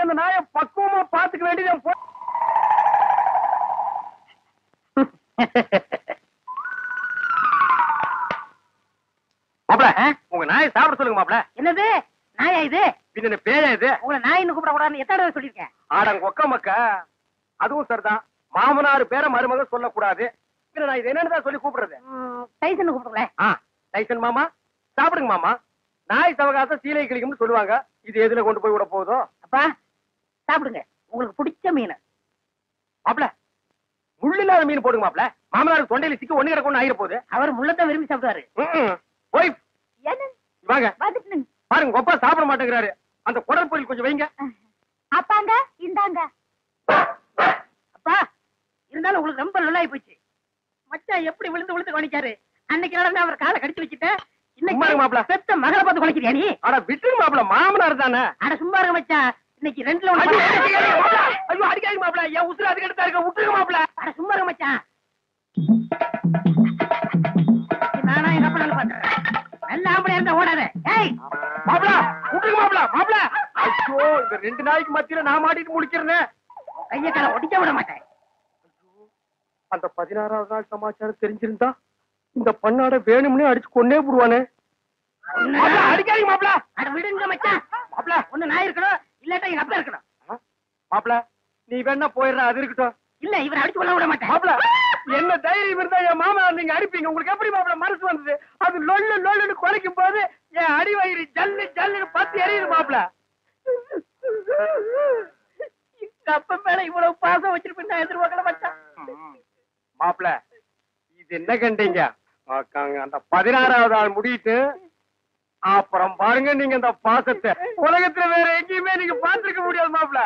அந்த நாயை பக்குவமா பாத்துக்க வேண்டியது மாப்ள. உங்க நாயை சாப்பிட சொல்லுங்க மாப்ள. என்னது நாயா இது? பின்ன பேயா இது? உங்களை நாயின்னு கூப்பிட கூடாதுன்னு எத்தனை தடவை சொல்லியிருக்கேன்? ஆடங்க ஒக்க மக்க. அதுவும் சரிதான். மாமனார் பேரை மருமக சொல்லக்கூடாது. பின்ன நான் இது என்னன்னு சொல்லி கூப்பிடுறது? டைசன் கூப்பிடுங்களேன். டைசன் மாமா சாப்பிடுங்க மாமா. நாய் சவகாசம் சீலை கிளிக்கும்னு சொல்லுவாங்க. இது எதுல கொண்டு போய் விட போகுதோ? அப்பா சாப்பிடுங்க, உங்களுக்கு பிடிச்ச மீன். மாப்ள முள்ளில்லாத மீன் போடுங்க மாப்ள. மாமனாருக்கு தொண்டையில சிக்கி ஒண்ணு கிடக்கும் ஆயிர போகுது. அவர் முள்ளத்தை விரும்பி சாப்பிடுவாரு. போய் வாங்க வந்துட்டு பாருங்க, ஒப்பா சாப்பிட மாட்டேங்கிறாரு. அந்த குடல் பொரியல் கொஞ்சம் வைங்க. அப்பாங்க இந்தாங்க. அப்பா இருந்தாலும் உங்களுக்கு ரொம்ப நல்லாயி போச்சு. மச்சான் எப்படி விழுந்து விழுந்து கவனிக்காரு. அன்னைக்கு நடந்து அவர் காலை கடிச்சு வச்சுட்டேன். இன்னைக்கு மாப்ள பெத்த மகளை பார்த்து குலைக்கிறியா நீ? அட விட்டுருங்க மாப்ள, மாமனார் தானே. அட சும்மா இருங்க மச்சான், இன்னைக்கு ரெண்டுல ஐயோ அடிக்காதீங்க மாப்ள. என் உசுறு அதுக்கு எடுத்தா இருக்க. விட்டுருங்க மாப்ள. அட சும்மா இருங்க மச்சான். நானா எங்க அப்பா பாத்துறேன். நல்ல ஆம்பளை இருந்தா ஓடாத. ஏய் மாப்ள விட்டுருங்க மாப்ள. மாப்ள ஐயோ இந்த ரெண்டு நாய்க்கு மத்தியில நான் மாட்டிட்டு முடிக்கிறேன். கைய கால ஒடிக்க விட மாட்டேன். அந்த 16வது நாள் சமாச்சாரம் தெரிஞ்சிருந்தா இந்த பண்ணாட வேணும்னே அடிச்சு கொன்னே போடுவானே. அடிக்காதீங்க மாப்ள. அட விடுங்க மச்சான். மாப்ள ஒண்ணு நான் இருக்கணும், இல்லாட்டா எங்க அப்பா இருக்கணும். மாப்ள நீ வேணா போயிடுற, அது இருக்கட்டும். இல்ல இவரை அடிச்சு கொள்ள விட மாட்டேன். மாப்ள என்ன தைரியம் இருந்தா என் மாமா நீங்க அடிப்பீங்க? உங்களுக்கு எப்படி மாப்ள மனசு வந்தது? அது லொல்லு லொல்லுன்னு குறைக்கும் போது என் அடி வயிறு ஜல்லு ஜல்லுன்னு பத்தி எரியுது மாப்ள. எங்க அப்பா மேல இவ்வளவு பாசம் வச்சிருப்பேன் நான் எதிர்பார்க்கல மச்சான். மாப்ள இது என்ன கண்டீங்க? அந்த 16வது ஆள் முடிட்டு அப்புறம் பாருங்க நீங்க இந்த பாசத்தை உலகத்துல வேற எங்கேயுமே நீங்க பாத்துருக்க முடியாது மாப்ள.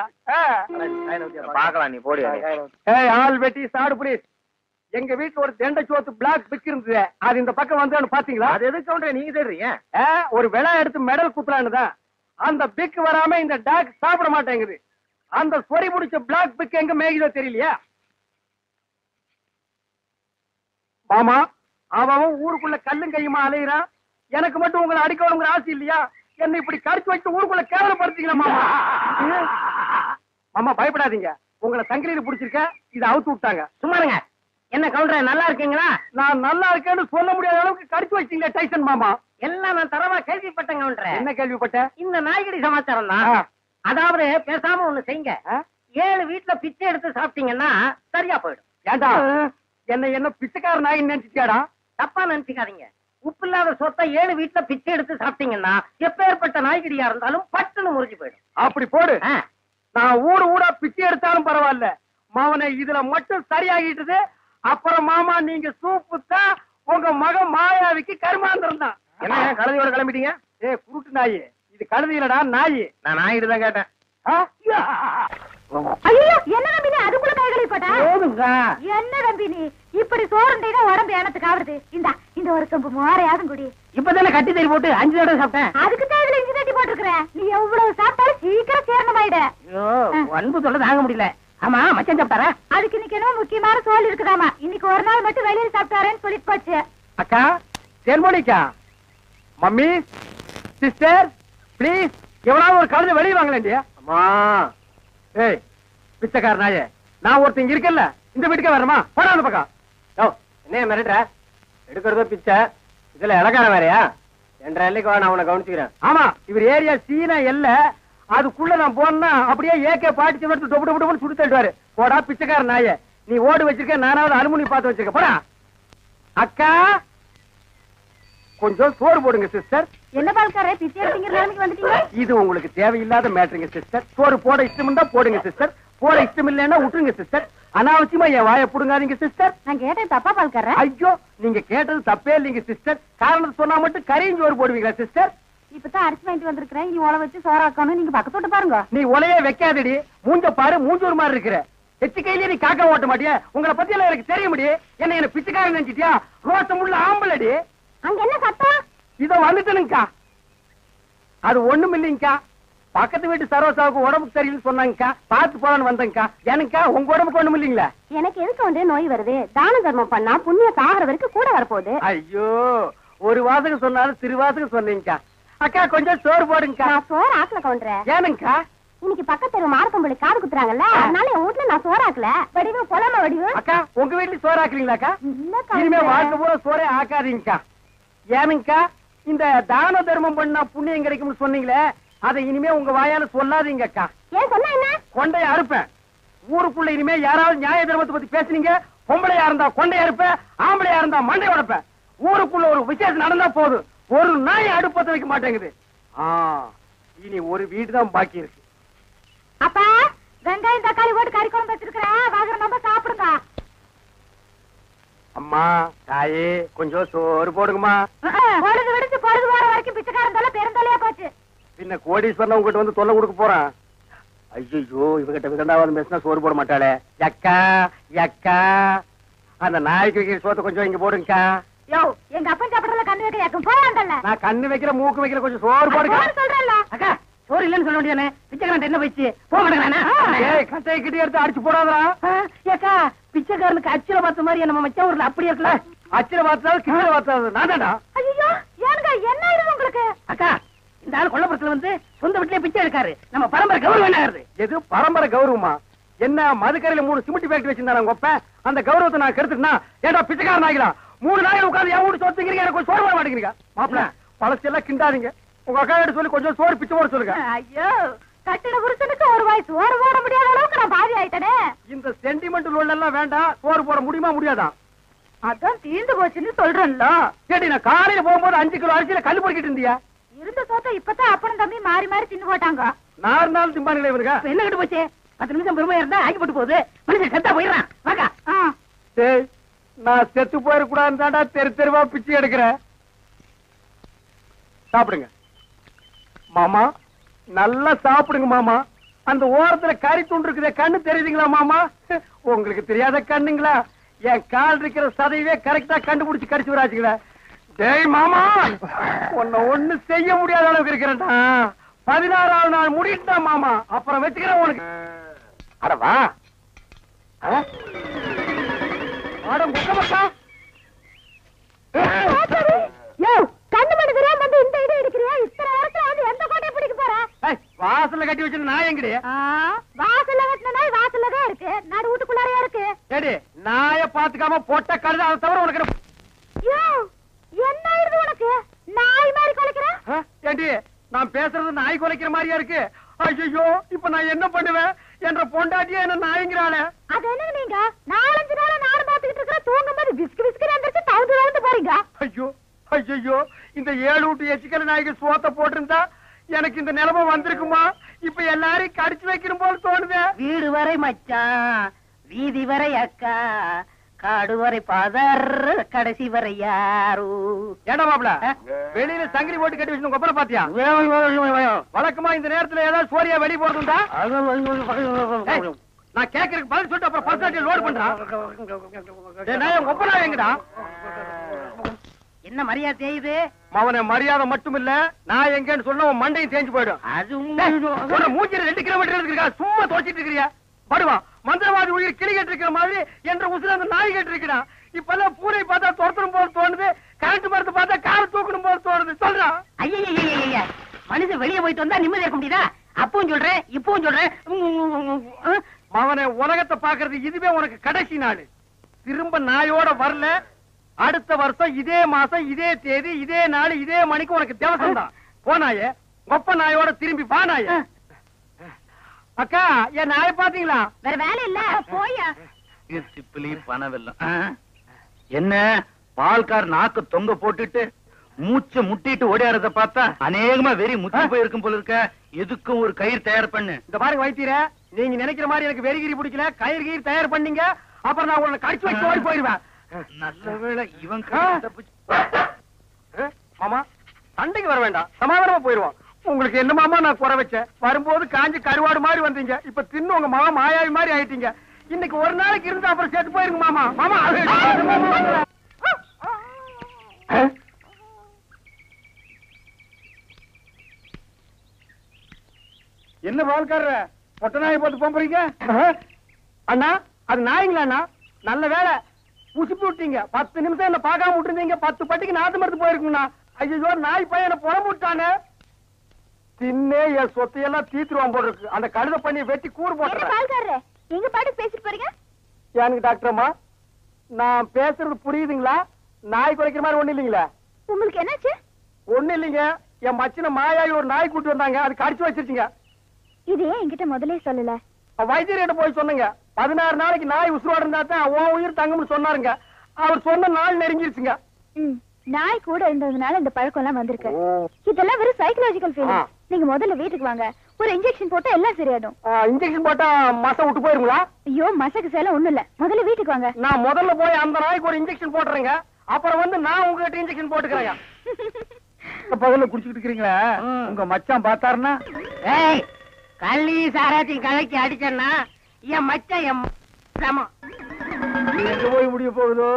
பாக்கலாம் நீ போடு. ஆள் வெட்டி சாடு புடி. எங்க வீட்டுல ஒரு தெண்டை சோத்து பிளாக் பிக் இருந்தது. அது இந்த பக்கம் வந்து பாத்தீங்களா? அது எதுக்கு கவுண்டர் நீங்க தேடுறீங்க? ஒரு விழா எடுத்து மெடல் குத்துலான்னு தான். அந்த பிக் வராம இந்த டாக் சாப்பிட மாட்டேங்குது. அந்த சொறி முடிச்ச பிளாக் பிக் எங்க மேய்தோ தெரியலையா மாமா? அவன் ஊருக்குள்ள கல்லும் கையுமா அலையிறான். எனக்கு மட்டும் உங்களை அடிக்கணுங்கிற ஆசை இல்லையா? என்ன இப்படி கடிச்சு வச்சு ஊருக்குள்ள கேவலப்படுத்தீங்களா மாமா? மாமா பயப்படாதீங்க, உங்களை சங்கிலியில புடிச்சிருக்க. இதை அவுத்து விட்டாங்க. சும்மாருங்க. என்ன கவுண்டர் நல்லா இருக்கீங்களா? நான் நல்லா இருக்கேன்னு சொல்ல முடியாத அளவுக்கு கடிச்சு வச்சீங்களே டைசன் மாமா. எல்லாம் நான் தரவா கேள்விப்பட்டேன் கவுண்டர். என்ன கேள்விப்பட்ட? இந்த நாய்கடி சமாச்சாரம் தான். அதாவது பேசாம ஒண்ணு செய்யுங்க. 7 வீட்டுல பிச்சை எடுத்து சாப்பிட்டீங்கன்னா சரியா போயிடும். ஏண்டா என்ன பிச்சைக்கார நாயின்னு நினைச்சிட்டியாடா? தப்பா நினைச்சுக்காதீங்க. உப்பு இல்லாத சொத்தை 7 வீட்டுல பிச்சை எடுத்து சாப்பிட்டீங்கன்னா எப்பேற்பட்ட நாய்கடியா இருந்தாலும் பட்டுன்னு முறிஞ்சு போயிடும். அப்படி போடு. நான் ஊரா பிச்சை எடுத்தாலும் பரவாயில்ல, மாவனை இதுல மட்டும் சரியாகிட்டு. அப்புறம் மாமா நீங்க சூப்பு தான் உங்க மகன் மாயாவிக்கு கருமாந்திரம் தான். என்ன கழுதையோட கிளம்பிட்டீங்க? குருட்டு நாயி, இது கழுதையிலடா நாயி. நான் நாயிட்டு தான் கேட்டேன். ஐயோ என்ன நம்பி நீ அதுக்குள்ள கைகளை போட்டா? என்ன நம்பி நீ இப்படி சோறுண்டீங்க உடம்பு எனத்துக்கு ஆகுது. இந்த ஒரு கம்பு மோரையாதும் குடி. இப்பதானே கட்டி தறி போட்டு 5 தடவை சாப்பிட்டேன். அதுக்கு தான் இதுல இஞ்சி தட்டி போட்டுருக்கிறேன். நீ எவ்வளவு சாப்பிட்டாலும் சீக்கிரம் சேரணமாயிட. அன்பு சொல்ல தாங்க முடியல. ஆமா மச்சான் சாப்பிட்டாரா? அதுக்கு இன்னைக்கு என்ன முக்கியமான சோல் இருக்குதாமா. இன்னைக்கு ஒரு நாள் மட்டும் வெளியில சாப்பிட்டாரேன்னு சொல்லிட்டு போச்சு. அக்கா செல்மோனிக்கா, மம்மி, சிஸ்டர் பிளீஸ் எவ்வளவு ஒரு கழுதை வெளியே வாங்கலேண்டியா? அம்மா ஏய் பிச்சைக்கார நாயே, நான் ஒருத்தங்க இருக்கல இந்த வீட்டுக்கே வரமா? போடா அந்த பக்கம். என்ன மிரட்டுற? எடுக்கிறதோ பிச்சை, இதுல இலக்காரம் வேறையா? 2.5 வா, நான் உன்னை கவனிச்சுக்கிறேன். ஆமா இவர் ஏரியா சீனா எல்ல. அதுக்குள்ள நான் போனா அப்படியே ஏகே பாட்டிச்சு எடுத்து டொப்பு டொப்பு டொப்பு சுடு தள்ளுவாரு. போடா பிச்சைக்கார நாயே, நீ ஓடு வச்சிருக்க, நானாவது அலுமினி பார்த்து வச்சிருக்க. போடா. அக்கா கொஞ்சம் சோறு போடுங்க சிஸ்டர். என்ன பால்காரே பிச்சை எடுத்தீங்க நிலைமைக்கு வந்துட்டீங்க? இது உங்களுக்கு தேவையில்லாத மேட்டருங்க சிஸ்டர். சோறு போட இஷ்டம் இருந்தா போடுங்க சிஸ்டர், போட இஷ்டம் இல்லைன்னா விட்டுருங்க சிஸ்டர். அனாவசியமா என் வாயை புடுங்காதீங்க சிஸ்டர். நான் கேட்டேன் தப்பா பால்காரே? ஐயோ நீங்க கேட்டது தப்பே இல்லைங்க சிஸ்டர். காரணம் சொன்னா மட்டும் கரையும் சோறு போடுவீங்களா சிஸ்டர்? இப்பதான் அரிசி வாங்கிட்டு வந்திருக்கிறேன். இனி உழ வச்சு சோறாக்கணும். நீங்க பக்கத்தோட்டு பாருங்க. நீ உலையே வைக்காதடி, மூஞ்ச பாரு, மூஞ்சூர் மாதிரி இருக்கிற. எச்சு கையிலேயே நீ காக்கா ஓட்ட மாட்டியா? உங்களை பத்தி எல்லாம் எனக்கு தெரிய முடியும். என்ன பிச்சைக்காரன் நினைச்சிட்டியா? ரோசம் உள்ள ஆம்பளடி. அங்க என்ன சத்தம்? இதோ வந்துட்டனுங்கக்கா. அது ஒண்ணும் இல்லைங்கக்கா, பக்கத்து வீட்டு சரோசாவுக்கு உடம்புக்கு சரியில்லைன்னு சொன்னாங்கக்கா, பார்த்து போலான்னு வந்தேங்கக்கா. எனக்கா உங்க உடம்புக்கு ஒண்ணும் இல்லைங்களா? எனக்கு எதுக்கு வந்து நோய் வருது? தான தர்மம் பண்ணா புண்ணிய சாகர வரைக்கும் கூட வரப்போகுது. ஐயோ ஒரு வாசகம் சொன்னாலும் திருவாசகம் சொன்னீங்கக்கா. அக்கா கொஞ்சம் சோறு போடுங்கக்கா. நான் சோறு ஆக்கல கவுண்டரே. ஏனுங்கக்கா? இன்னைக்கு பக்கத்து மார்க்கம்பள்ளி காது குத்துறாங்கல்ல, அதனால என் வீட்டுல நான் சோறாக்கல. வடிவு பொலம வடிவு. அக்கா உங்க வீட்டுல சோறு ஆக்குறீங்களாக்கா? இல்லக்கா. இனிமே வாழ்க்கை பூரா சோறே ஆக்காதீங்கக்கா. ஏனுங்கக்கா, இந்த தான தர்மம் பண்ணா புண்ணியம் கிடைக்கும்னு சொன்னீங்களே, அதை இனிமே உங்க வாயால சொல்லாதீங்கக்கா. ஏன் சொன்னா என்ன? கொண்டைய அறுப்பேன். ஊருக்குள்ள இனிமே யாராவது நியாய தர்மத்தை பத்தி பேசுனீங்க, பொம்பளையா இருந்தா கொண்டைய அறுப்பேன், ஆம்பளையா இருந்தா மண்டை உடைப்பேன். ஊருக்குள்ள ஒரு விசேஷம் நடந்தா போதும், ஒரு நாய் அடுப்பத்தை வைக்க மாட்டேங்குது. இனி ஒரு வீடு தான் பாக்கி இருக்கு. அப்பா, வெங்காயம் தக்காளி போட்டு கறி குழம்பு வச்சிருக்கிறேன், வாங்குற நம்ம சாப்பிடுங்க. அம்மா தாயே கொஞ்சம் சோறு போடுங்கம்மா. பொழுது விடுச்சு பொழுது போற வரைக்கும் பிச்சைக்காரன் தொல்லை பெருந்தொல்லையா போச்சு. பின்ன கோடீஸ்வரன் உங்ககிட்ட வந்து தொல்லை கொடுக்க போறான். ஐயோ இவகிட்ட விதண்டாவது பேசினா சோறு போட மாட்டாளே. அக்கா அக்கா, அந்த நாய்க்கு வைக்கிற சோத்தை கொஞ்சம் இங்க போடுங்கக்கா. யோ, எங்க அப்பன் சாப்பிடறதுல கண்ணு வைக்க யாக்கும் போயாண்டல்ல. நான் கண்ணு வைக்கிற மூக்கு வைக்கிற கொஞ்சம் சோறு போடுங்க. சொல்றேன்ல. அக்கா சோறு இல்லன்னு சொல்ல வேண்டியதானே? பிச்சைக்காரன் என்ன போயிடுச்சு, போக மாட்டேங்கிறானா? ஏய் கட்டையை கிட்டி எடுத்து அடிச்சு போடாதா. ஏக்கா பிச்சைக்காரனுக்கு அச்சில பார்த்த மாதிரி நம்ம மச்சா ஊர்ல அப்படி இருக்கல. அச்சில பார்த்தாலும் கிட்ட பார்த்தாலும் நான் தான்டா. ஐயோ ஏனுங்க என்ன இது உங்களுக்கு? அக்கா இந்த ஆள் கொல்லப்புறத்துல வந்து சொந்த வீட்டுலயே பிச்சை எடுக்காரு. நம்ம பரம்பரை கௌரவம் என்ன ஆகுது? எது பரம்பரை கௌரவமா? என்ன மதுக்கரையில 3 சிமெண்ட் ஃபேக்டரி வச்சிருந்தாங்க உங்க அப்ப, அந்த கௌரவத்தை நான் கெடுத்துட்டா ஏடா பிச்சைக்காரன் ஆகிலாம். 3 நாள் உட்கார்ந்து என் வீட்டு சொத்துங்கிறீங்க, எனக்கு சோறு போட மாட்டேங்கிறீங்க. மாப்பிள்ள பழசெல்லாம் கிண்டாதீங்க. உங்க அக்கா கிட்ட சொல்லி கொஞ்சம் சோறு பிச்சை போட சொல்லுங்க. ஐயோ கட்டின புருஷனுக்கு ஒரு வாய் சோறு போட முடியாத அளவுக்கு நான் பாதி ஆயிட்டனே. இந்த சென்டிமெண்ட் லோல் எல்லாம் வேண்டாம். சோறு போட முடியுமா முடியாதா? அதான் தீந்து போச்சுன்னு சொல்றேன்ல. கேட்டி நான் காலையில போகும்போது 5 கிலோ அரிசியில கல்லு பொறுக்கிட்டு இருந்தியா? இருந்த சோத்த இப்பதான் அப்பனும் தம்பி மாறி மாறி தின்னு போட்டாங்க. 4 நாள் திம்பானுங்களே இவனுங்க. என்ன கட்டு போச்சு? 10 நிமிஷம் பெருமையா இருந்தா ஆக்கி போட்டு போகுது. மனுஷன் செத்தா போயிடுறான். வாக்கா. டேய் நான் செத்து போயிடக்கூடாதுன்னு தாண்டா தெரு தெருவா பிச்சை எடுக்கிறேன். சாப்பிடுங்க மாமா, நல்லா சாப்பிடுங்க மாமா. அந்த ஓரத்துல கறி துண்டு இருக்குதே, கண்ணு தெரியுதுங்களா மாமா? உங்களுக்கு தெரியாத கண்ணுங்களா? என் கால் இருக்கிற சதையவே கரெக்டா கண்டுபிடிச்சு கடிச்சு வராச்சுங்களா? டேய் மாமா, உன்னை ஒண்ணு செய்ய முடியாத அளவுக்கு இருக்கிறேன்டா. 16ஆவது நாள் முடிட்டா மாமா, அப்புறம் வச்சுக்கிறேன் உனக்கு. அடவா மேடம் குக்கமக்கா. கண்ணு மணி தெரியாம வந்து இந்த இடம் எடுக்கிறியா? இத்தனை நேரத்துல வந்து எந்த கோட்டையை பிடிக்க போற? வாசல்ல கட்டி வச்சிருந்த நாய் எங்கடி? வாசல்ல கட்டின நாய் வாசல்ல தான் இருக்கு, நடு வீட்டுக்குள்ளாரையா இருக்கு. ஏடி நாய பாத்துக்காம போட்ட கழுத, அதை தவிர உனக்கு என்ன ஆயிருது உனக்கு? நாய் மாதிரி குலைக்கிற? ஏண்டி நான் பேசுறது நாய் குலைக்கிற மாதிரியா இருக்கு? ஐயோ இப்ப நான் என்ன பண்ணுவேன்? என்ற பொண்டாட்டியா என்ன நாய்ங்கிறாளே. அது என்ன நீங்க 4-5 நாளா நானும் பாத்துக்கிட்டு இருக்கிற, தூங்கும் போது விஸ்கு விஸ்கு வந்துட்டு தவுந்து போறீங்க. ஐயோ ஐயோ, இந்த 7 வீட்டு எச்சிக்கல நாய்க்கு சோத்த போட்டிருந்தா எனக்கு இந்த நிலைமை வந்திருக்குமா? இப்ப எல்லாரையும் கடிச்சு வைக்கணும் போல தோணுது. வீடு வரை மச்சான், வீதி வரை அக்கா, காடு வரை பாதர், கடைசி வரை யாரு. ஏடா மாப்ள, வெளியில சங்கிலி போட்டு கட்டி வச்சு கொப்பரை பாத்தியா? வழக்கமா இந்த நேரத்துல ஏதாவது சோரியா வெளிய போறதுண்டா? நான் கேக்குறதுக்கு பதில் சொல்லிட்டு அப்புறம் பர்சன்டேஜ் லோட் பண்றான். கொப்பரா எங்கடா? என்ன மரியாதை செய்யுது? அவனை மரியாதை மட்டும் இல்ல, நான் எங்கன்னு சொன்ன உன் மண்டையும் தேஞ்சு போயிடும். அது மூஞ்சில 2 கிலோமீட்டர் இருக்கா, சும்மா தோச்சிட்டு இருக்கிறியா? படுவா மந்திரவாதி உயிர் கிளி கேட்டு இருக்கிற மாதிரி என்ற உசுர அந்த நாய் கேட்டு இருக்கிறான். இப்பெல்லாம் பூனை பார்த்தா துரத்தணும் போது தோணுது, கரண்ட் மரத்தை பார்த்தா காரை தூக்கணும் போது தோணுது. சொல்றான். ஐயா மனுஷன் வெளியே போயிட்டு வந்தா நிம்மதி இருக்க முடியுதா? அப்பவும் சொல்றேன் இப்பவும் சொல்றேன். அவனை உலகத்தை பாக்குறது இதுவே உனக்கு கடைசி நாள். திரும்ப நாயோட வரல, அடுத்த வருஷம் இதே மாசம் இதே தேதி இதே நாள் இதே மணிக்கு உனக்கு தேவசம் தான். போனாயே ஒப்ப நாயோட திரும்பி வானாய. அக்கா என் நாயை பாத்தீங்களா? வேற வேலை இல்ல போயா. சிப்பிலி பணவெல்லாம் என்ன பால்கார் நாக்கு தொங்க போட்டுட்டு மூச்சை முட்டிட்டு ஓடியாரத பார்த்தா அநேகமா வெறி முத்தி போயிருக்கும் போல இருக்க. எதுக்கும் ஒரு கயிறு தயார் பண்ணு. இந்த பாருங்க வைத்தியர, நீங்க நினைக்கிற மாதிரி எனக்கு வெறிகிரி பிடிக்கல. கயிறு கயிறு தயார் பண்ணீங்க, அப்புறம் நான் உன்னை கடிச்சு வச்சு ஓடி போயிருவேன். நல்ல வேளை இவன் மாமா சண்டைக்கு வர வேண்டாம், சமாதானமா போயிருவோம். உங்களுக்கு என்ன மாமா நான் குறை வச்சேன்? வரும்போது காஞ்சி கருவாடு மாதிரி வந்தீங்க, இப்ப தின்னு உங்க மாமா மாயாவி மாதிரி ஆயிட்டீங்க. இன்னைக்கு ஒரு நாளைக்கு இருந்து அப்புறம் செத்து போயிருங்க மாமா. மாமா என்ன பால்காரர பொட்ட நாயை போட்டு போறீங்க? அண்ணா அது நாய்ங்களா அண்ணா? நல்ல வேலை உசுப்பி விட்டீங்க. 10 நிமிஷம் என்ன பார்க்காம விட்டுருந்தீங்க, 10 பட்டிக்கு நாத்து மருந்து போயிருக்குங்கண்ணா. ஐயோ நாய் பையன் என்ன புறம்பு விட்டானே. தின்னே என் சொத்தையெல்லாம் தீத்துருவான் போல இருக்கு. அந்த கழுத பண்ணி வெட்டி கூறு போட்டுறேன். பால்காரரே, எங்க பாட்டுக்கு பேசிட்டு போறீங்க? எனக்கு டாக்டர் அம்மா, நான் பேசுறது புரியுதுங்களா? நாய் குறைக்கிற மாதிரி ஒண்ணு இல்லைங்களா? உங்களுக்கு என்னாச்சு? ஒண்ணு இல்லைங்க, என் மச்சின மாயாயி ஒரு நாய் கூட்டு வந்தாங்க, அது கடிச்சு வச்சிருச்சுங்க. இது ஏன் என்கிட்ட முதலே சொல்லல? வைத்தியர்கிட்ட போய் சொன்னங்க. 16 நாளைக்கு நாய் உசுரோட இருந்தா தான் உன் உயிர் தங்கும்னு சொன்னாருங்க. அவர் சொன்ன நாள் நெருங்கிருச்சுங்க. நாய் கூட இருந்ததுனால இந்த பழக்கம் எல்லாம் வந்திருக்கு. இதெல்லாம் வெறும் சைக்கலாஜிக்கல் ஃபீலிங். நீங்க முதல்ல வீட்டுக்கு வாங்க, ஒரு இன்ஜெக்ஷன் போட்டா எல்லாம் சரியாடும். இன்ஜெக்ஷன் போட்டா மசை விட்டு போயிருங்களா? ஐயோ, மசக்கு சேல ஒண்ணும் இல்ல, முதல்ல வீட்டுக்கு வாங்க. நான் முதல்ல போய் அந்த நாய்க்கு ஒரு இன்ஜெக்ஷன் போட்டுறேங்க, அப்புறம் வந்து நான் உங்ககிட்ட இன்ஜெக்ஷன் போட்டுக்கிறேன். பகல்ல குடிச்சுக்கிட்டு இருக்கீங்களா? உங்க மச்சான் பார்த்தாருன்னா கள்ளி சாராத்தையும் கலக்கி அடிச்சேன்னா என் மச்சான் என் சமம். எங்க போய் முடிய போகுதோ?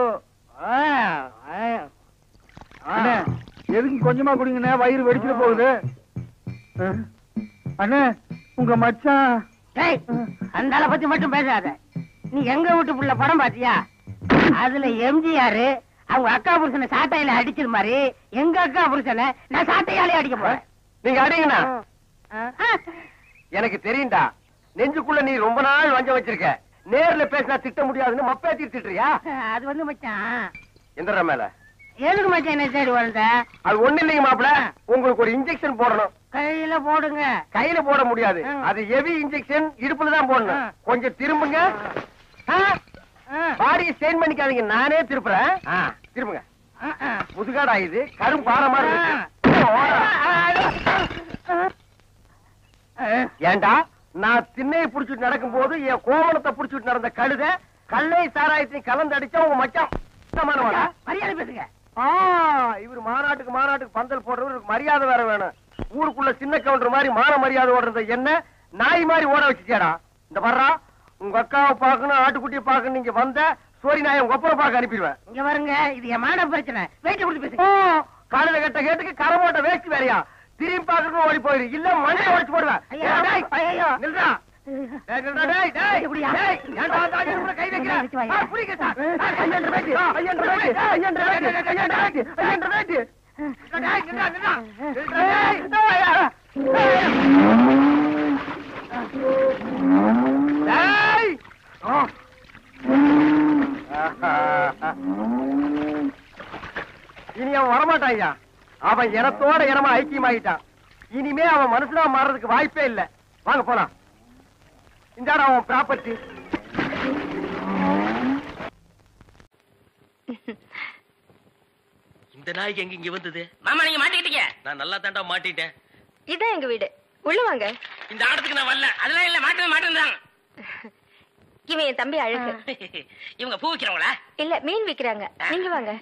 எதுக்கு கொஞ்சமா குடிங்கண்ணே, வயிறு வெடிச்சிட போகுது. அண்ணே, உங்க மச்சான். அந்த ஆளை பத்தி மட்டும் பேசாத. நீ எங்க வீட்டு புள்ள படம் பாத்தியா? அதுல எம்ஜிஆர் அவங்க அக்கா புருஷனை சாட்டையில அடிச்சது மாதிரி எங்க அக்கா புருஷனை நான் சாட்டையாலே அடிக்க போறேன். நீங்க அடிங்கண்ணா. எனக்கு தெரியும்டா, நெஞ்சுக்குள்ள நீ ரொம்ப நாள் வஞ்சம் வச்சிருக்க. நேர்ல பேசினா திட்ட முடியாதுன்னு மப்பே திட்டுறியா? அது வந்து மச்சான் எந்த மேல எதுக்கு மச்சான் என்ன சரி வந்த? அது ஒண்ணு இல்லைங்க மாப்பிள, உங்களுக்கு ஒரு இன்ஜெக்ஷன் போடணும். கையில போடுங்க. கையில போட முடியாது, அது ஹெவி இன்ஜெக்ஷன், இடுப்புல தான் போடணும். கொஞ்சம் திரும்புங்க. பாடியை ஸ்டெயின் பண்ணிக்காதீங்க, நானே திருப்புறேன். திரும்புங்க. முதுகாடா இது, கரும் பாறை மாதிரி இருக்கு. ஏண்டா, நான் திண்ணையை புடிச்சிட்டு நடக்கும் போது என் கோவணத்தை புடிச்சிட்டு நடந்த கழுத கல்லை சாராயத்தையும் கலந்து அடிச்சா உங்க மச்சான் மரியாதை பேசுங்க. இவரு மாநாட்டுக்கு பந்தல் போடுறவருக்கு மரியாதை வேற வேணும். ஊருக்குள்ள சின்ன கவுண்டர் மாதிரி மான மரியாதை ஓடுறத என்ன நாய் மாதிரி ஓட வச்சுச்சேடா. இந்த வர்றா, உங்க அக்காவை பாக்கணும், ஆட்டுக்குட்டியை பாக்கணும். நீங்க வந்த சோரி நாயை உங்க அப்புறம் பார்க்க அனுப்பிடுவேன். இங்க வருங்க, இது என் மான பிரச்சனை. வெயிட் கொடுத்து பேசுங்க. காலையில கட்ட கேட்டுக்கு கரை போட்ட வேஸ்ட் வேறையா? திரும்பி பாக்கணும் ஓடி போயிரு, இல்ல மண்ணை உடைச்சு போடுவேன். நில்றா. கை வைக்கிறேன். இனி அவன் வரமாட்டான். அவன் இனத்தோட இனமா ஐக்கியமாயிட்டான். இனிமே அவன் மனசுல மாறதுக்கு வாய்ப்பே இல்ல. வாங்க போலாம். இந்தாடா அவன் ப்ராப்பர்ட்டி. இந்த நாய்க்கு எங்க இங்க வந்தது? மாமா நீங்க மாட்டிக்கிட்டீங்க. நான் நல்லா தாண்டா மாட்டிட்டேன். இதான் எங்க வீடு, உள்ள வாங்க. இந்த ஆடத்துக்கு நான் வரல. அதெல்லாம் இல்ல, மாட்டேன். இவன் என் தம்பி அழகு. இவங்க பூ விக்கிறவங்களா? இல்ல, மீன் விக்கிறாங்க. நீங்க வாங்க.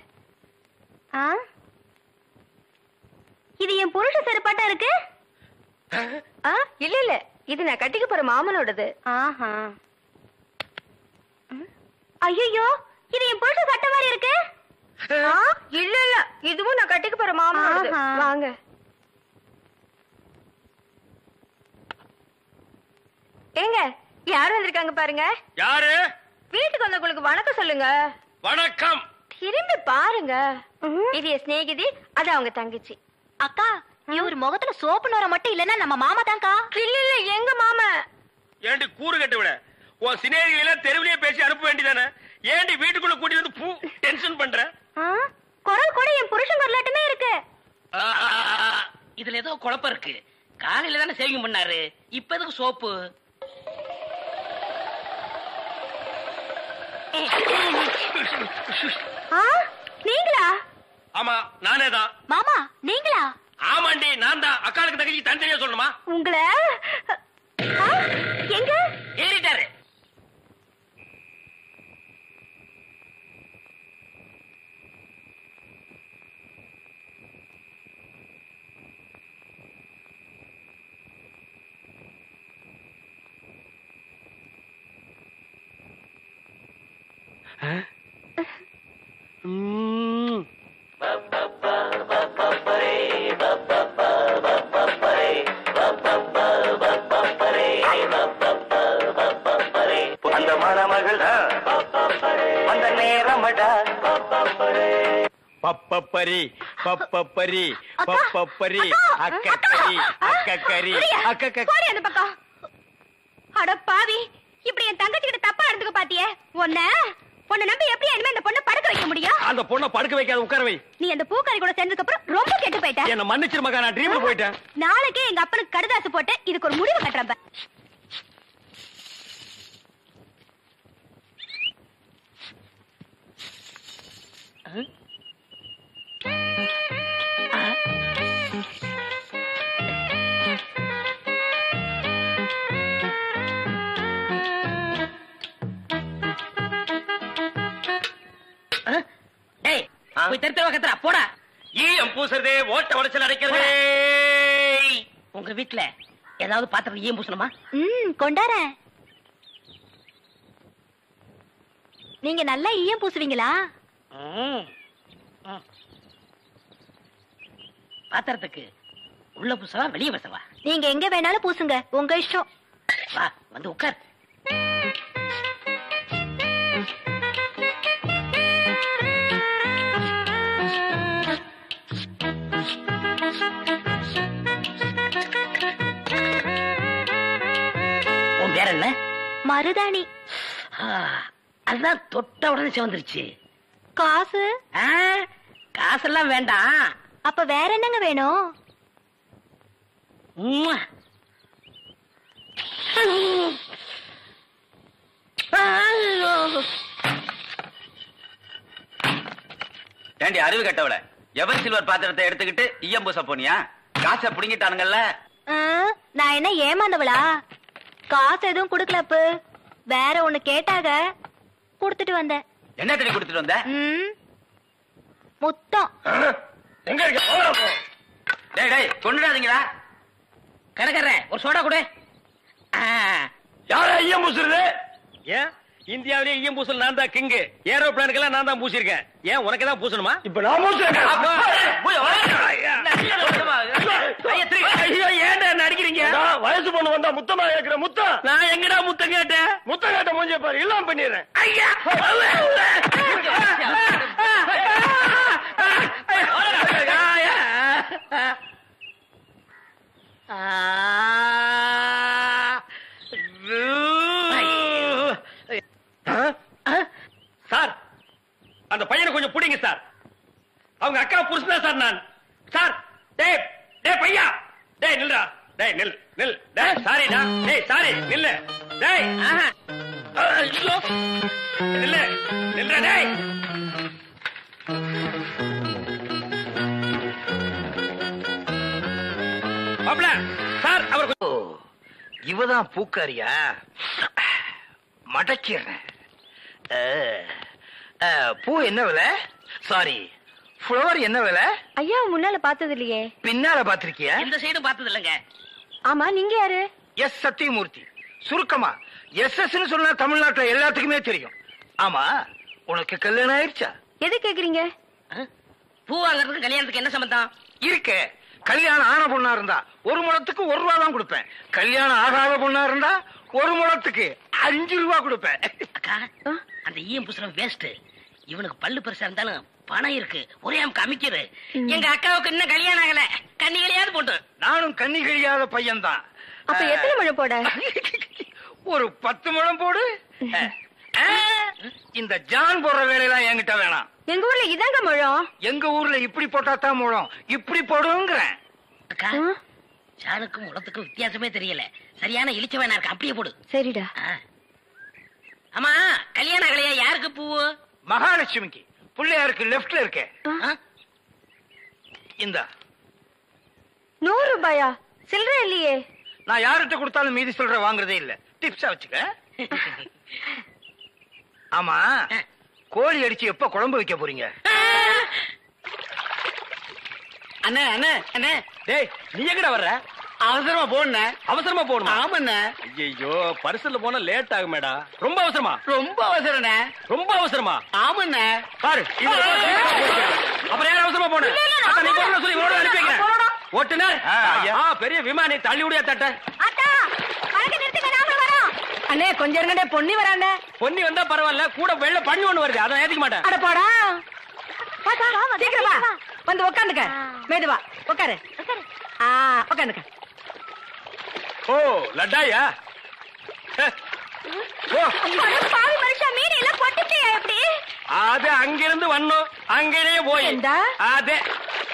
இது என் புருஷ செருப்பாட்டா இருக்கு. இல்ல இது நான் கட்டிக்க போற மாமனோடது. ஐயோ, இது என் புருஷ சட்டை மாதிரி இருக்கு. இல்ல இதுவும் நான் கட்டிக்க போற மாமனோடது. வாங்க. ஏங்க, யார் வந்திருக்காங்க பாருங்க. யாரு? வீட்டுக்கு வந்தவங்களுக்கு வணக்கம் சொல்லுங்க. வணக்கம். திரும்பி பாருங்க. இது என் சிநேகிதி, அது அவங்க தங்கச்சி. அக்கா, இவர் முகத்துல சோப்பு நோர மட்டும் இல்லன்னா நம்ம மாமா தான்க்கா. இல்ல எங்க மாமா. ஏண்டி கூறு கட்டு விட, உன் சிநேகிகளை எல்லாம் தெருவிலேயே பேசி அனுப்ப வேண்டியதானே? ஏண்டி வீட்டுக்குள்ள கூட்டி வந்து பூ டென்ஷன் பண்ற? குரல் கூட என் புருஷன் வரலாட்டுமே இருக்கு. இதுல ஏதோ குழப்பம் இருக்கு. காலையில தானே சேவிங் பண்ணாரு, இப்ப எதுக்கு சோப்பு? நீங்களா? ஆமா, நானேதான். மாமா நீங்களா? ஆமாண்டி, நான் தான். அக்காளுக்கு தங்கச்சி தனித்தனியா சொல்லணுமா? உங்களை எங்க ஏறிட்டாரு. அந்த மணமகள் அந்த நேரமடா பப்பப்பரி பப்பரி பப்பரி அக்கக்கரி அக்கக்கரி போடி அந்த பக்கம். அட பாவி, இப்படி என் தங்கச்சி கிட்ட தப்பா நடந்துக்க பாத்தியே. உன்னை நம்பி எப்படி இனிமே இந்த பொண்ணை படுக்க வைக்க முடியும்? அந்த பொண்ணை படுக்க வைக்காத, உட்கார வை. நீ அந்த பூக்காரி கூட சேர்ந்ததுக்கு அப்புறம் ரொம்ப கெட்டு போயிட்ட. என்ன மன்னிச்சிரு மகா, நான் ட்ரீம்ல போயிட்டேன். நாளைக்கே எங்க அப்பனுக்கு கடுதாசு போட்டு இதுக்கு ஒரு முடிவு கட்டுறப்ப. போடா. ஈயம் பூசுறதே, ஓட்ட உடைச்சல் அடைக்கிறதே. உங்க வீட்டுல ஏதாவது பாத்திரம் ஈயம் பூசணுமா? கொண்டாரேன். நீங்க நல்லா ஈயம் பூசுவீங்களா? பாத்திரத்துக்கு உள்ள பூசவா வெளியே பூசவா? நீங்க எங்க வேணாலும் பூசுங்க, உங்க இஷ்டம். வா, வந்து உட்கார். உன் பேர் என்ன? மருதாணி. அதுதான் தொட்ட உடனே சிவந்துருச்சு. காசு? காசெல்லாம் வேண்டாம். அப்ப வேற என்னங்க வேணும்? ஏண்டி அறிவு கட்டவள, எவர் சில்வர் பாத்திரத்தை எடுத்துக்கிட்டு ஈயம் பூச போனியா? காசை புடுங்கிட்டானுங்கல்ல. நான் என்ன ஏமாந்தவளா? காசு எதுவும் குடுக்கலப்பு, வேற ஒண்ணு கேட்டாக குடுத்துட்டு வந்தேன். என்ன தண்ணி கொடுத்துட்டு வந்த? முத்தம். எங்க இருக்க? டேய் டேய், கொண்டுடாதீங்களா? கடைக்காரரே, ஒரு சோடா கொடு. யாரா ஈயம் பூசுறது? ஏன் இந்தியாவிலே ஈயம் பூசல் நான் தான் கிங்கு. ஏரோப்ளானுக்கெல்லாம் நான் தான் பூசிருக்கேன். ஏன் உனக்கு தான் பூசணுமா? இப்ப நான் பூசுறேன். ஏன்டா நடிக்கிறீங்க? வயசு பொண்ணு வந்தா முத்தமா இருக்கிற முத்தம். நான் எங்கடா முத்தம் கேட்டேன்? முத்தம் கேட்ட மூஞ்சிய பாரு, எல்லாம் பண்ணிடுறேன். சார், அந்த பையனை கொஞ்சம் பிடிங்க சார். அவங்க அக்கா புருஷன் தான் சார் நான். சார், டேய் டேய் பையா, டேய் நில்றா, டேய் நில் நில், டேய் சாரிடா, டேய் சாரி நில்லு, டேய் ஐயோ நில்லு நில்றா, டேய். மாப்ள, சார் அவர் இவதான் பூக்காரியா? மடக்கிறேன். பூ என்ன விலை? சாரி, ஃப்ளவர் என்ன விலை? ஐயா முன்னால பார்த்தது இல்லையே. பின்னால பாத்திருக்கியா? இந்த சைடும் பார்த்தது இல்லங்க. ஆமா, நீங்க யாரு? எஸ் சத்தியமூர்த்தி. சுருக்கமா எஸ் சொன்னா தமிழ்நாட்டுல எல்லாத்துக்குமே தெரியும். ஆமா, உனக்கு கல்யாணம் ஆயிடுச்சா? எது கேக்குறீங்க? பூ வாங்கறதுக்கு கல்யாணத்துக்கு என்ன சம்பந்தம் இருக்கு. கல்யாணம் ஆன பொண்ணா இருந்தா 1 முழத்துக்கு 1 ரூபா தான் கொடுப்பேன். கல்யாணம் ஆகாத பொண்ணா இருந்தா 1 முழத்துக்கு 5 ரூபா கொடுப்பேன். அக்கா, அந்த ஈயம் பூசணம் வேஸ்ட். இவனுக்கு பல்லு பெருசா இருந்தாலும் பணம் இருக்கு, ஒரே அமுக்கு அமைக்கிறது. எங்க அக்காவுக்கு இன்னும் கல்யாணம் ஆகல, கன்னிகளையாவது போட்டு. நானும் கன்னி கழியாத பையன் தான். அப்ப எத்தனை முழம் போட? ஒரு 10 முழம் போடு. இந்த ஜான் போடுற வேலையெல்லாம் என்கிட்ட வேணாம். எங்க ஊர்ல இதாங்க முழம். எங்க ஊர்ல இப்படி போட்டா தான் முழம், இப்படி போடுங்கிறேன். அக்கா, ஜானுக்கும் முளத்துக்கும் வித்தியாசமே தெரியல. சரியான இழிச்ச வேணா இருக்கு, அப்படியே போடு. சரிடா. ஆமா, கல்யாண கலையா யாருக்கு பூவு? மகாலட்சுமிக்கு. பிள்ளையாருக்கு லெப்ட்ல இருக்க. இந்த 100 ரூபாயா? சில்லற இல்லையே. நான் யார்கிட்ட கொடுத்தாலும் மீதி சொல்ற வாங்குறதே இல்ல, டிப்ஸா வச்சுக்க. ஆமா, கோழி அடிச்சு எப்ப குழம்பு வைக்க போறீங்க? அண்ணே அண்ணே அண்ணே, டேய் நீ எங்கடா வர்ற? அவசரமா போன. அவசரமா போகணுமா? ஆமாண்ணே. ஐயோ, பரிசல்ல போனா லேட் ஆகுமேடா. ரொம்ப அவசரமா? ரொம்ப அவசரண்ணே. ரொம்ப அவசரமா? ஆமாண்ணே. பாரு, அப்புறம் யாரும் அவசரமா போன? நீ போன சொல்லி ஓட அனுப்பிங்க. ஓட்டுனர் பெரிய விமானி தள்ளி விடியா தட்ட. அண்ணே கொஞ்சம் இருங்கடே, பொன்னி வரானே. பொன்னி வந்தா பரவாயில்ல, கூட வெள்ள பண்ணி ஒண்ணு வருது, அதான் ஏத்திக்க மாட்டேன். அட போடா, சீக்கிரம் வா. வந்து உட்காந்துக்க. மெதுவா உட்காரு. உட்காந்துக்க. ஓ லட்டாயா? பாவி மனுஷா, மீன் எல்லாம் போட்டுட்டியா எப்படி? அது அங்கிருந்து வந்தோம், அங்கேயே போய் அதே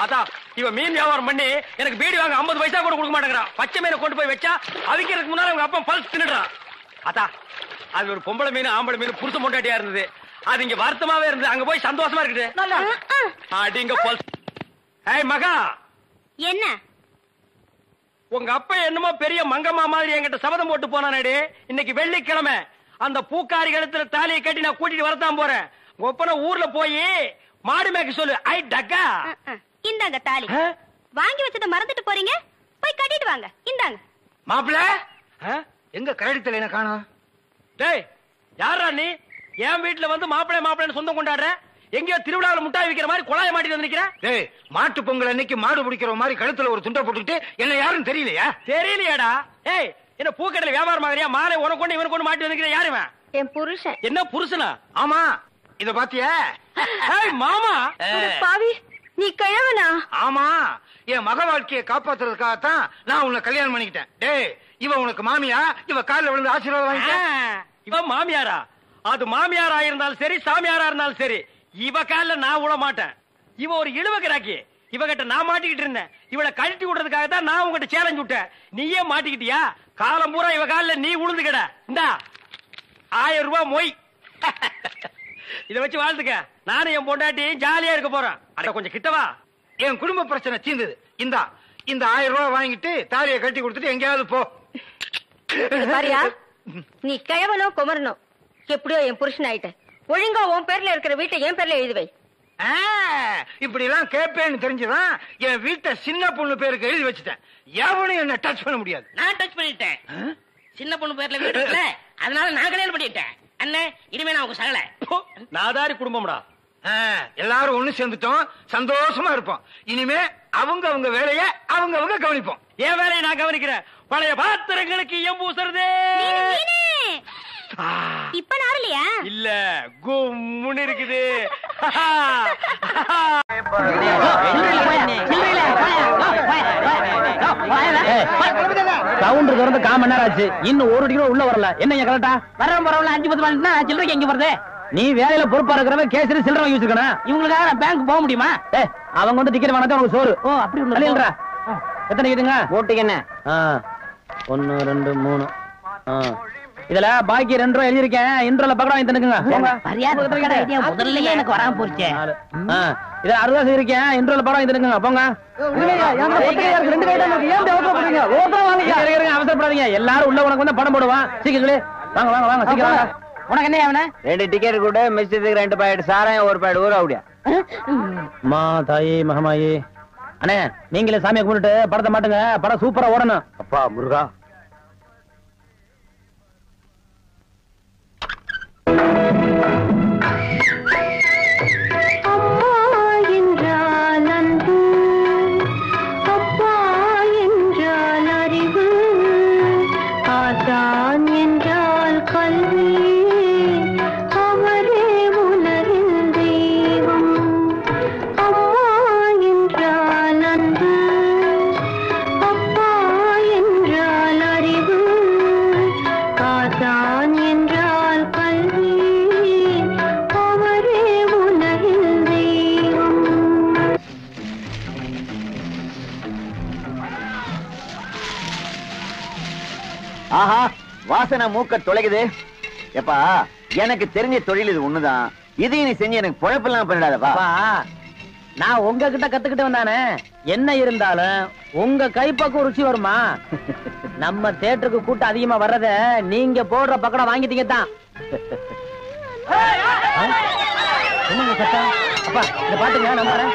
அதான் இவ மீன் வியாபாரம் பண்ணி எனக்கு பீடி வாங்க 50 பைசா கூட கொடுக்க மாட்டேங்கிறான். பச்சை மீனை கொண்டு போய் வச்சா அவிக்கிறதுக்கு முன்னால அவங்க அப்பா பல்ஸ் தின்னுறான். அதான் அது ஒரு பொம்பளை மீன் ஆம்பளை மீன் புருஷ மொண்டாட்டியா இருந்தது. அது இங்க வருத்தமாவே இருந்தது. அங்க போய் சந்தோஷமா இருக்குது. அடிங்க பல்ஸ். ஏய் மகா, என்ன உங்க அப்பா என்னமோ பெரிய மங்கம்மா மாதிரி என்கிட்ட சபதம் போட்டு போனானே. இன்னைக்கு வெள்ளிக்கிழமை அந்த பூக்காரி கழுத்துல தாலியை கட்டி நான் கூட்டிட்டு வரத்தான் போறேன். ஒப்பன ஊர்ல போய் மாடு மேய்க்க சொல்லு. ஐ டக்கா, இந்தாங்க தாலி. வாங்கி வச்சத மறந்துட்டு போறீங்க, போய் கட்டிட்டு வாங்க. இந்தாங்க. மாப்பிள்ள எங்க கரடித்தல என்ன காணோம்? டேய் யாரா நீ? என் வீட்டுல வந்து மாப்பிள்ளை மாப்பிள்ளைன்னு சொந்தம் கொண்டாடுற. எங்கயோ திருவிழாவில் முட்டாய் விக்கிற மாதிரி குழாய மாட்டிட்டு வந்து நிக்கிற. டேய் மாட்டு பொங்கல் அன்னைக்கு மாடு பிடிக்கிற மாதிரி கழுத்துல ஒரு துண்டை போட்டுக்கிட்டு என்ன யாரும் தெரியலையா? தெரியலையாடா? ஏய் என்ன பூக்கடையில வியாபாரம் ஆகறியா? மாலை உனக்கு கொண்டு இவனுக்கு கொண்டு மாட்டி வந்து யாருவா? என் புருஷன். என்ன புருஷனா? ஆமா, இத பாத்தியா? ஏய் மாமா, பாவி நீ கிழவனா? ஆமா, என் மக வாழ்க்கையை காப்பாத்துறதுக்காகத்தான் நான் உன்னை கல்யாணம் பண்ணிக்கிட்டேன். டேய் இவ உனக்கு மாமியா? இவ காலில் விழுந்து ஆசீர்வாதம் வாங்கிக்க. இவ மாமியாரா? அது மாமியாரா இருந்தாலும் சரி, சாமியாரா இருந்தாலும் சரி, இவ காலில் நான் விட மாட்டேன். இவ ஒரு இழுவக்கிறாக்கி. இவகிட்ட நான் மாட்டிக்கிட்டு இருந்தேன். இவளை கழட்டி விடுறதுக்காக தான் நான் உங்ககிட்ட சேலஞ்ச் விட்டேன். நீயே மாட்டிக்கிட்டியா? காலம் பூரா இவ காலில் நீ உழுந்து கிட. இந்தா 1000 ரூபாய் மொய். இத வச்சு வாழ்த்துக்க. நானும் என் பொண்டாட்டி ஜாலியா இருக்க போறேன். அட கொஞ்சம் கிட்டவா. என் குடும்ப பிரச்சனை தீர்ந்தது. இந்த 1000 ரூபாய் வாங்கிட்டு தாலியை கட்டி கொடுத்துட்டு எங்கேயாவது போ. பாரியா, நீ கிழவனோ குமரனோ எப்படியோ என் புருஷன் ஆயிட்ட. ஒழுங்கா உன் பேர்ல இருக்கிற வீட்டை என் பேர்ல எழுதி வை. இப்படி எல்லாம் கேட்பேன்னு தெரிஞ்சுதான் என் வீட்டை சின்ன பொண்ணு பேருக்கு எழுதி வச்சுட்டேன். எவனும் என்ன டச் பண்ண முடியாது. நான் டச் பண்ணிட்டேன். சின்ன பொண்ணு பேர்ல வீடு இருக்குல்ல, அதனால நான் கல்யாணம் பண்ணிட்டேன். அண்ணே இனிமே நான் உங்க சகல. நாதாரி குடும்பம்டா. எல்லாரும் ஒண்ணு சேர்ந்துட்டோம், சந்தோஷமா இருப்போம். இனிமே அவங்க வேலைய அவங்க கவனிப்போம். என் வேலையை நான் கவனிக்கிறேன். பழைய பாத்திரங்களுக்கு எம்பூசறதே. இப்ப நாரலையா? இல்ல கும்முன்னு இருக்குது. கவுண்டர் திறந்து 1/4 மணி நேரம் ஆச்சு. இன்னும் 1 டிகிரி உள்ள வரல. என்ன கரெக்டா? வரவன் போறவங்க 5-10 மணினா சில்லறைக்கு எங்க வருது? நீ வேலையில பொறுப்பா இருக்கிறவன் கேசரி சில்லறை வாங்கி வச்சிருக்கணும். இவங்களுக்காக நான் பேங்க் போக முடியுமா? அவங்க வந்து டிக்கெட் வாங்கினா உனக்கு சோறு. ஓ அப்படி இல்லைன்றா. எத்தனை கேட்டுங்க? ஓட்டுக்கு என்ன? 1 2 3. இதுல பாக்கி 2 ரூபாய் எழுதிருக்கேன். இன்ட்ரோல பக்கடா வாங்கி தந்துக்குங்க. முதல்ல எனக்கு வராம போச்சு. இது 60 இருக்கேன். இன்ட்ரோல படம் வாங்கி தந்துக்குங்க. போங்க. அவசரப்படாதீங்க. எல்லாரும் உள்ள உனக்கு வந்து படம் போடுவான். சீக்கிரம் வாங்க வாங்க வாங்க சீக்கிரம் வாங்க. உனக்கு என்ன அவன? 2 டிக்கெட் கூட மிஸ்டேக் 2 பாக்கெட் சாராயம் 1 பாக்கெட் ஊற அப்படியா? மா தாயி மகமாயி. அண்ணே நீங்களே சாமியை கும்பிட்டு படத்தை மாட்டுங்க. படம் சூப்பரா ஓடணும். அப்பா முருகா. ஆஹா வாசனை மூக்க தொலைக்குது. எப்பா எனக்கு தெரிஞ்ச தொழில் இது ஒண்ணுதான். இதையும் நீ செஞ்சு எனக்கு பொழப்பெல்லாம் பண்ணிடாதப்பா. நான் உங்ககிட்ட கத்துக்கிட்டு வந்தானே. என்ன இருந்தாலும் உங்க கைப்பக்கம் ருச்சி வருமா? நம்ம தியேட்டருக்கு கூட்டம் அதிகமா வர்றத நீங்க போடுற பக்கடம் வாங்கிட்டீங்க தான். என்னங்க சத்தம்? அப்பா இத பாட்டுங்க நம்புறேன்.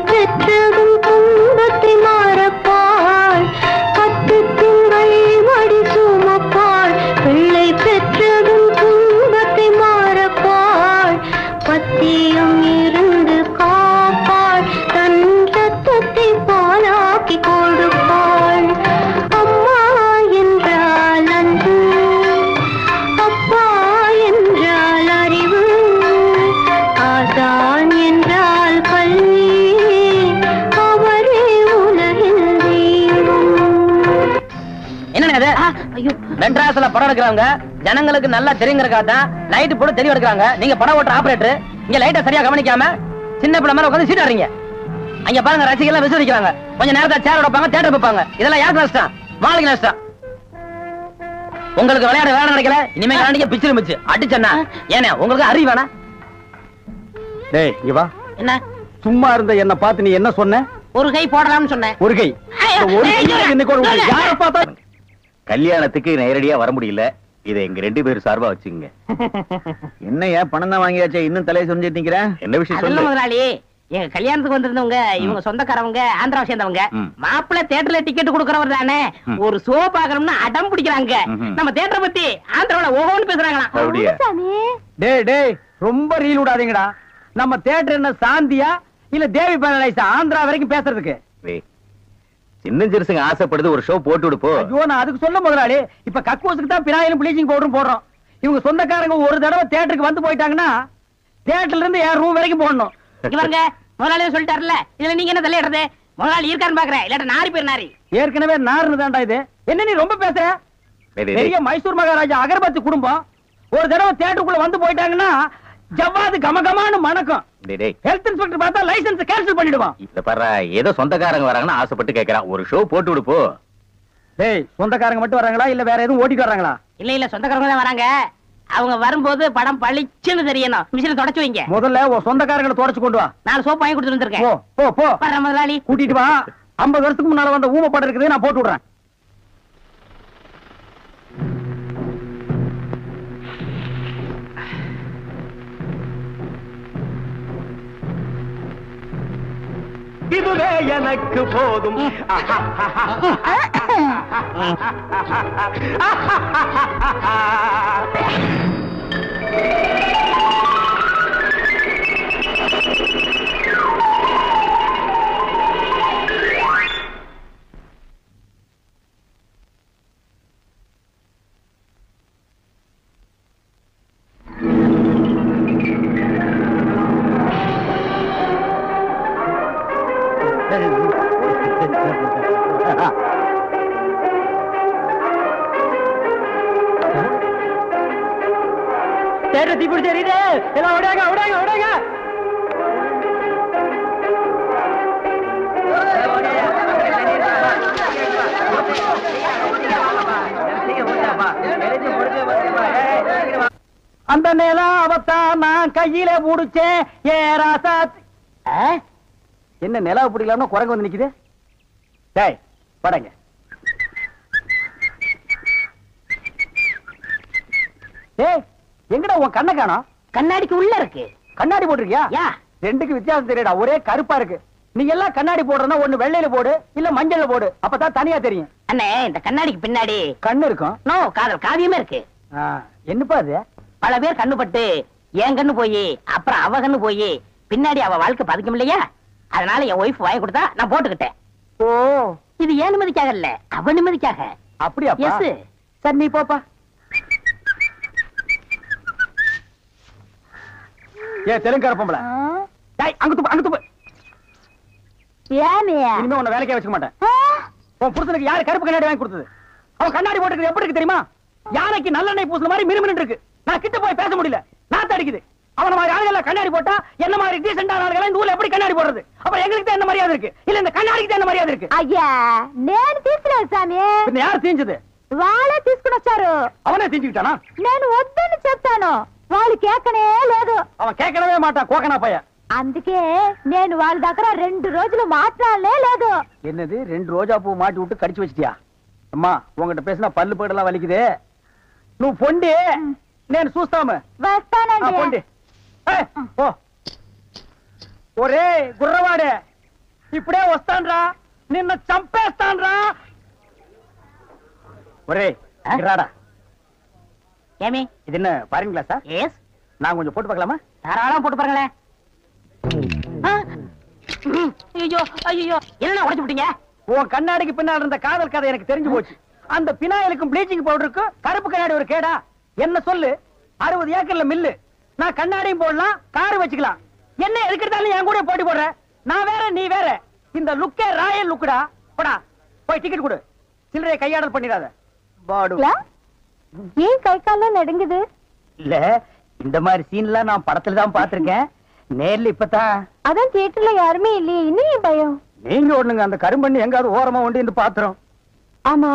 பெற்றதும் துன்பத்தை மாறப்பாள். மத்தியும் இருந்து காப்பாள், தன் ரத்தத்தை பாலாக்கி கொடுப்பாள். அம்மா என்றால் அன்பு, அப்பா என்றால் அறிவு, ஆசான் என்றால் கல்வி, அவரே உலகில் தெய்வம். என்ன ஐயோ, மெட்ராஸ்ல படம் எடுக்கிறவங்க ஜனங்களுக்கு நல்லா தெரியுங்கிறக்காதான் லைட் போட்டு தெளிவு எடுக்கிறாங்க. நீங்க படம் ஓட்டுற ஆபரேட்டர் இங்க லைட்டை சரியா கவனிக்காம சின்ன பிள்ளை மேல உட்காந்து சீட்டாடுறீங்க. அங்க பாருங்க, ரசிகர்கள் விசிரிக்கிறாங்க. கொஞ்சம் நேரத்தை சேர் வைப்பாங்க, தேட்டர் வைப்பாங்க. இதெல்லாம் யாருக்கு நஷ்டம்? மாளுக்கு நஷ்டம். உங்களுக்கு விளையாட வேலை நடக்கல, இனிமே விளையாண்டிக்க பிச்சு மிச்சு அடிச்சா ஏன்னா உங்களுக்கு அறிவு வேணா? டேய் இங்க வா. என்ன சும்மா இருந்த என்ன பார்த்து நீ என்ன சொன்ன? ஒரு கை போடலாம்னு சொன்னேன். ஒரு கை யார பார்த்தா கல்யாணத்துக்கு நேரடியா வர முடியல, இதை எங்க 2 பேரும் சார்பா வச்சுங்க. என்னையா பணம் தான் வாங்கியாச்சே, இன்னும் தலையை சொரிஞ்சிட்டு நிக்கிற? என்ன விஷயம் சொல்லு முதலாளி. எங்க கல்யாணத்துக்கு வந்திருந்தவங்க இவங்க சொந்தக்காரவங்க, ஆந்திராவை சேர்ந்தவங்க. மாப்பிள்ளை தியேட்டர்ல டிக்கெட் கொடுக்கறவர் தானே, ஒரு ஷோ பாக்கணும்னு அடம் பிடிக்கிறாங்க. நம்ம தியேட்டரை பத்தி ஆந்திராவில ஓஹோன்னு பேசுறாங்களாம். டேய் டேய் ரொம்ப ரீல் விடாதீங்கடா. நம்ம தியேட்டர் என்ன சாந்தியா இல்ல தேவி பேரலைஸா ஆந்திரா வரைக்கும் பேசுறதுக்கு? சின்ன சிறுசுங்க ஆசைப்படுது, ஒரு ஷோ போட்டு விடுப்போ. ஐயோ நான் அதுக்கு சொல்ல முதலாளி, இப்ப கக்கூசுக்கு தான் பினாயிலும் ப்ளீச்சிங் பவுடரும் போடுறோம். இவங்க சொந்தக்காரங்க ஒரு தடவை தியேட்டருக்கு வந்து போயிட்டாங்கன்னா தியேட்டர்ல இருந்து என் ரூம் வரைக்கும் போடணும். இவங்க முதலாளியே சொல்லிட்டாருல, இதுல நீங்க என்ன தலையிடுறது? முதலாளி இருக்கான்னு பாக்குறேன், இல்லாட்ட நாரி பேர் நாரி. ஏற்கனவே நாருன்னு தான்டா இது. என்ன நீ ரொம்ப பேசுற? பெரிய மைசூர் மகாராஜா அகர்பத்தி குடும்பம் ஒரு தடவை தியேட்டருக்குள்ள வந்து போயிட்டாங்கன்னா ஜவ்வாது கமகமானு மணக்கும். ஹெல்த் இன்ஸ்பெக்டர் பார்த்தா லைசென்ஸ் கேன்சல் பண்ணிடுவான். இத பாரு, ஏதோ சொந்தக்காரங்க வராங்கன்னு ஆசைப்பட்டு கேக்குறான், ஒரு ஷோ போட்டு விடுப்போ. டேய் சொந்தக்காரங்க மட்டும் வராங்களா இல்ல வேற எதுவும் ஓட்டிட்டு வராங்களா? இல்ல சொந்தக்காரங்க தான் வராங்க. அவங்க வரும்போது படம் பளிச்சுன்னு தெரியணும். மிஷினை தொடச்சு வைங்க. முதல்ல உன் சொந்தக்காரங்களை தொடச்சு கொண்டு வா. 4 சோப்பு வாங்கி கொடுத்துட்டு வந்திருக்கேன். போ போ வர முதலாளி. கூட்டிட்டு வா. 50 வருஷத்துக்கு முன்னால வந்த ஊமை படம் இருக்குது, நான் போட்டு விடுறேன். இதுவே எனக்கு போதும். தீ பிடிச்ச எல்லாம் ஓடாங்க ஓடாங்க ஓடாங்க. அந்த நிலாவத்தான் நான் கையில புடிச்சேன் ஏ ராசாத். என்ன நிலாவை பிடிக்கலாம்னு குரங்கு வந்து நிக்குது. டேய் படங்க. ஏய் எங்கடா உன் கண்ணை காணோம்? கண்ணாடிக்கு உள்ள இருக்கு. கண்ணாடி போட்டிருக்கியா? யா, ரெண்டுக்கு வித்தியாசம் தெரியடா, ஒரே கருப்பா இருக்கு. நீ எல்லாம் கண்ணாடி போடுறதா ஒண்ணு வெள்ளையில போடு இல்ல மஞ்சள்ல போடு, அப்பதான் தனியா தெரியும். அண்ணே இந்த கண்ணாடிக்கு பின்னாடி கண்ணு இருக்கும். நோ காதல் காவியமே இருக்கு. என்னப்பா அது? பல பேர் கண்ணு பட்டு என் கண்ணு போய் அப்புறம் அவ கண்ணு போய் பின்னாடி அவ வாழ்க்கை பதிக்கும் இல்லையா, அதனால என் ஒய்ஃப் வாங்கி கொடுத்தா நான் போட்டுக்கிட்டேன். ஓ இது ஏன் நிம்மதிக்காக இல்ல, அவ நிம்மதிக்காக. அப்படியா? எஸ். சரி நீ போப்பா. ஏ தெலுங்கார பொம்பளை, டேய் அங்க துப்பு அங்க துப்பு. இனிமே உன்னை வேலைக்கே வச்சுக்க மாட்டேன். உன் புருஷனுக்கு யாரு கருப்பு கண்ணாடி வாங்கி கொடுத்தது? அவன் கண்ணாடி போட்டுக்கிறது எப்படி இருக்கு தெரியுமா? யானைக்கு நல்லெண்ணெய் பூசுன மாதிரி மினுமினு இருக்கு. நான் கிட்ட போய் பேச முடியல, நாத்து அடிக்குது. அவன மாதிரி ஆளுகளை கண்ணாடி போட்டா என்ன மாதிரி டீசென்டான ஆளுகளை இந்த ஊர்ல எப்படி கண்ணாடி போடுறது? அப்ப எங்களுக்கு தான் என்ன மரியாதை இருக்கு, இல்ல இந்த கண்ணாடிக்கு தான் என்ன மரியாதை இருக்கு? అయ్యా నేను తీసుకురాను సామి. பின்ன யார் தீஞ்சது? వాళ్ళే తీసుకుని వచ్చారు. அவனே தீஞ்சுக்கிட்டானா? నేను వద్దని చెప్తాను, వాళ్ళు కేకనే లేదు. அவன் கேட்கவே மாட்டான், கோக்கனா பையன். అందుకే నేను వాళ్ళ దగ్గర 2 రోజులు మాట్లాడలే లేదు. என்னது 2 ரோஜா பூ மாட்டி விட்டு கடிச்சு வச்சிட்டியா? அம்மா உங்ககிட்ட பேசினா பல்லு போடலாம் வலிக்குது. నువ్వు పొండి నేను చూస్తాము. వస్తానండి. పొండి. ఓ ఒరే గుర్రవాడే, ఇప్పుడే వస్తాన్రా, నిన్న చంపేస్తాన్రా. ఒరే రాడా. ஏமி இது என்ன பாருங்களா சார்? எஸ். நான் கொஞ்சம் போட்டு பார்க்கலாமா? தாராளம் போட்டு பாருங்களேன். ஐயோ ஐயோ, என்ன உடைச்சு விட்டீங்க? உன் கண்ணாடிக்கு பின்னால் இருந்த காதல் கதை எனக்கு தெரிஞ்சு போச்சு. அந்த பினாயிலுக்கும் ப்ளீச்சிங் பவுடருக்கும் கருப்பு கண்ணாடி ஒரு கேடா? என்ன சொல்லு, 60 ஏக்கர்ல மில்லு, நான் கண்ணாடியும் போடலாம், காரு வச்சுக்கலாம். என்ன எதுக்கிட்டாலும் என் கூட போட்டி போடுற? நான் வேற நீ வேற. இந்த லுக்கே ராயல் லுக்குடா. போடா போய் டிக்கெட் கொடு. சில்லறையை கையாடல் பண்ணிடாத. பாடு. ஏன் கை காலம் நடுங்குது? இல்ல, இந்த மாதிரி சீன்லாம் நான் படத்துல தான் பாத்திருக்கேன், நேர்ல இப்பதான். அதான் தியேட்டர்ல யாருமே இல்லையே, இன்னும் ஏன் பயம்? நீங்க ஒண்ணுங்க, அந்த கரும்பண்ணி எங்காவது ஓரமா ஒண்டி இந்த பாத்திரம். ஆமா,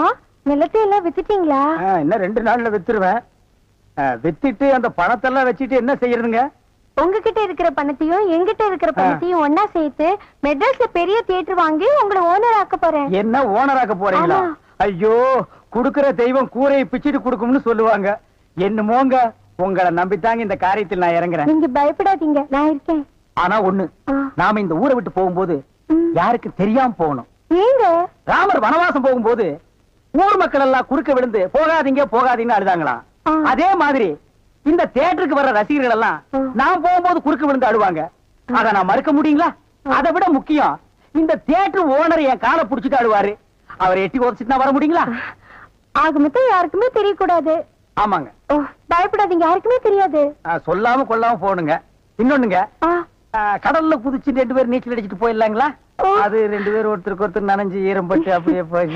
நிலத்தை எல்லாம் வித்துட்டீங்களா? இன்னும் 2 நாள்ல வித்துருவேன். வித்துட்டு அந்த பணத்தெல்லாம் வச்சுட்டு என்ன செய்யறதுங்க? உங்ககிட்ட இருக்கிற பணத்தையும் எங்கிட்ட இருக்கிற பணத்தையும் ஒன்னா சேர்த்து மெட்ராஸ்ல பெரிய தியேட்டர் வாங்கி உங்களை ஓனர் ஆக்க போறேன். என்ன ஓனர் ஆக்க போறீங்களா? ஐயோ, குடுக்கிற தெய்வம் கூரையை பிச்சுட்டு கொடுக்கும்னு சொல்லுவாங்க. என்னமோங்க, உங்களை நம்பித்தாங்க இந்த காரியத்தில் நான் இறங்குறேன். நீங்க பயப்படாதீங்க, நான் இருக்கேன். ஆனா ஒண்ணு, நாம இந்த ஊரை விட்டு போகும்போது யாருக்கு தெரியாம போகணும். ஏங்க? ராமர் வனவாசம் போகும்போது ஊர் மக்கள் எல்லாம் குறுக்க விழுந்து போகாதீங்க போகாதீங்கன்னு அழுதாங்களாம். அதே மாதிரி இந்த தியேட்டருக்கு வர்ற ரசிகர்கள் எல்லாம் நான் போகும்போது குறுக்க விழுந்து அழுவாங்க. அத நான் மறுக்க முடியுங்களா? அதை விட முக்கியம், இந்த தியேட்டர் ஓனர் என் காலை புடிச்சிட்டு அழுவாரு. அவரை எட்டி உதச்சிட்டு நான் வர முடியுங்களா? ஆக மொத்தம் யாருக்குமே தெரியக்கூடாது. ஆமாங்க. பயப்படாதீங்க, யாருக்குமே தெரியாது. சொல்லாம கொள்ளாம போகணுங்க. இன்னொன்னுங்க, கடல்ல குதிச்சு 2 பேரும் நீச்சல் அடிச்சுட்டு போயிடலாங்களா? அது 2 பேரும் ஒருத்தருக்கு ஒருத்தர் நனைஞ்சு ஈரம் பட்டு அப்படியே போய்